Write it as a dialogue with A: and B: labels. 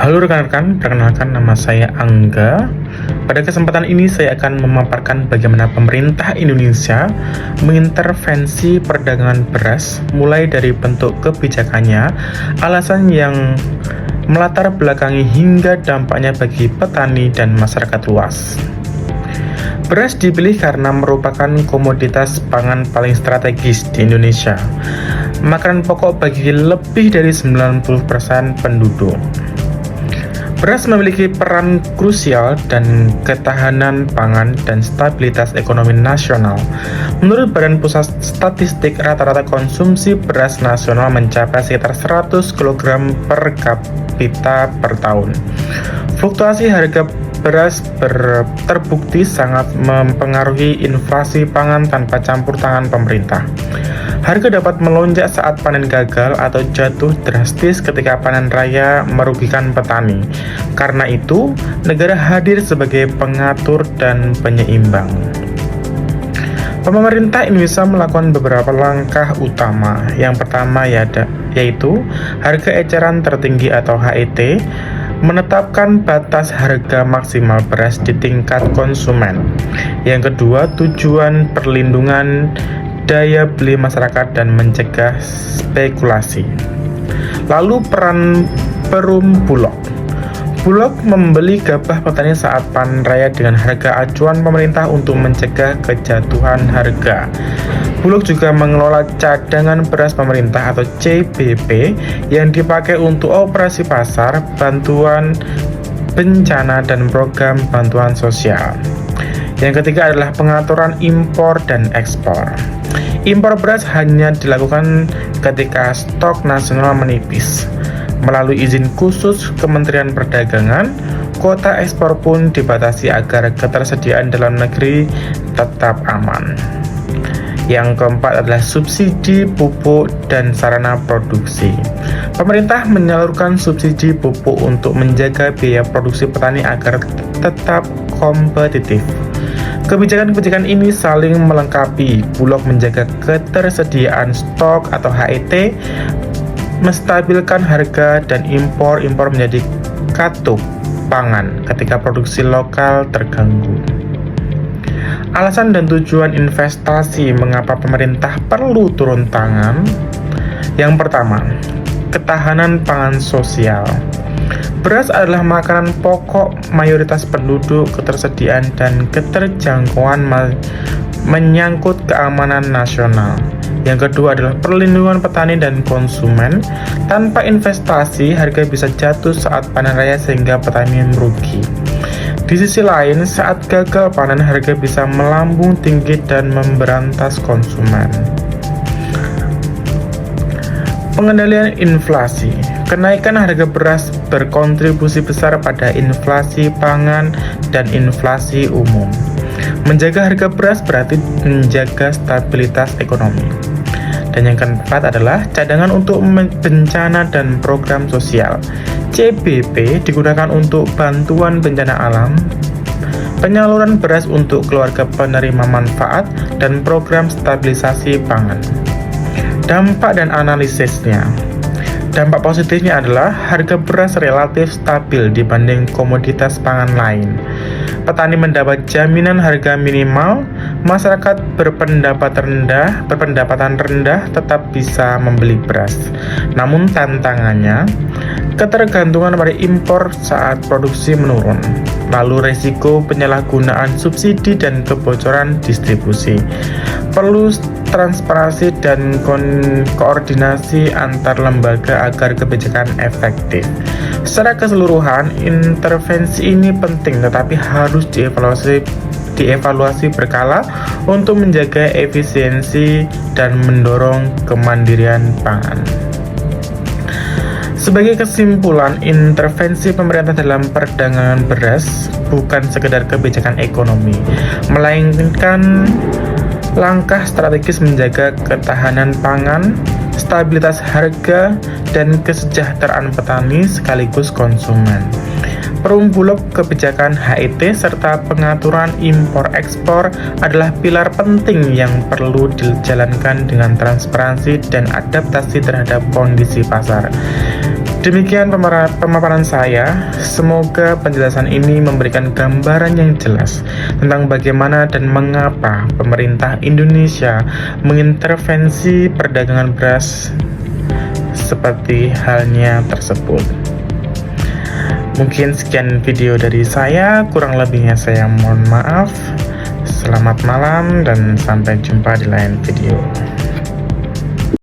A: Halo rekan-rekan, perkenalkan nama saya Angga. Pada kesempatan ini saya akan memaparkan bagaimana pemerintah Indonesia mengintervensi perdagangan beras mulai dari bentuk kebijakannya, alasan yang melatar belakangi hingga dampaknya bagi petani dan masyarakat luas. Beras dipilih karena merupakan komoditas pangan paling strategis di Indonesia. Makanan pokok bagi lebih dari 90% penduduk. Beras memiliki peran krusial dan ketahanan pangan dan stabilitas ekonomi nasional. Menurut Badan Pusat Statistik, rata-rata konsumsi beras nasional mencapai sekitar 100 kg per kapita per tahun. Fluktuasi harga beras terbukti sangat mempengaruhi inflasi pangan tanpa campur tangan pemerintah. Harga dapat melonjak saat panen gagal atau jatuh drastis ketika panen raya merugikan petani. Karena itu, negara hadir sebagai pengatur dan penyeimbang. Pemerintah Indonesia melakukan beberapa langkah utama. Yang pertama yaitu harga eceran tertinggi atau HET, menetapkan batas harga maksimal beras di tingkat konsumen. Yang kedua, tujuan perlindungan daya beli masyarakat dan mencegah spekulasi. Lalu peran Perum Bulog. Bulog membeli gabah petani saat panen raya dengan harga acuan pemerintah untuk mencegah kejatuhan harga. Bulog juga mengelola cadangan beras pemerintah atau CBP yang dipakai untuk operasi pasar, bantuan bencana, dan program bantuan sosial. Yang ketiga adalah pengaturan impor dan ekspor. Impor beras hanya dilakukan ketika stok nasional menipis. Melalui izin khusus Kementerian Perdagangan, kuota ekspor pun dibatasi agar ketersediaan dalam negeri tetap aman. Yang keempat adalah subsidi pupuk dan sarana produksi. Pemerintah menyalurkan subsidi pupuk untuk menjaga biaya produksi petani agar tetap kompetitif. Kebijakan-kebijakan ini saling melengkapi. Bulog menjaga ketersediaan stok atau HET, menstabilkan harga, dan impor menjadi katup pangan ketika produksi lokal terganggu. Alasan dan tujuan investasi mengapa pemerintah perlu turun tangan. Yang pertama, ketahanan pangan sosial. Beras adalah makanan pokok mayoritas penduduk, ketersediaan dan keterjangkauan menyangkut keamanan nasional. Yang kedua adalah perlindungan petani dan konsumen. Tanpa investasi, harga bisa jatuh saat panen raya sehingga petani merugi. Di sisi lain, saat gagal panen, harga bisa melambung tinggi dan memberantas konsumen. Pengendalian inflasi. Kenaikan harga beras berkontribusi besar pada inflasi pangan dan inflasi umum. Menjaga harga beras berarti menjaga stabilitas ekonomi. Dan yang keempat adalah cadangan untuk bencana dan program sosial. CBP digunakan untuk bantuan bencana alam, penyaluran beras untuk keluarga penerima manfaat, dan program stabilisasi pangan. Dampak dan analisisnya. Dampak positifnya adalah harga beras relatif stabil dibanding komoditas pangan lain. Petani mendapat jaminan harga minimal, masyarakat berpendapatan rendah tetap bisa membeli beras. Namun tantangannya, ketergantungan pada impor saat produksi menurun. Lalu resiko penyalahgunaan subsidi dan kebocoran distribusi. Perlu transparansi dan koordinasi antar lembaga agar kebijakan efektif. Secara keseluruhan, intervensi ini penting tetapi harus dievaluasi berkala untuk menjaga efisiensi dan mendorong kemandirian pangan. Sebagai kesimpulan, intervensi pemerintah dalam perdagangan beras bukan sekedar kebijakan ekonomi, melainkan langkah strategis menjaga ketahanan pangan, stabilitas harga, dan kesejahteraan petani sekaligus konsumen. Perum Bulog, kebijakan HET, serta pengaturan impor-ekspor adalah pilar penting yang perlu dijalankan dengan transparansi dan adaptasi terhadap kondisi pasar. Demikian pemaparan saya. Semoga penjelasan ini memberikan gambaran yang jelas tentang bagaimana dan mengapa pemerintah Indonesia mengintervensi perdagangan beras seperti halnya tersebut. Mungkin sekian video dari saya, kurang lebihnya saya mohon maaf. Selamat malam dan sampai jumpa di lain video.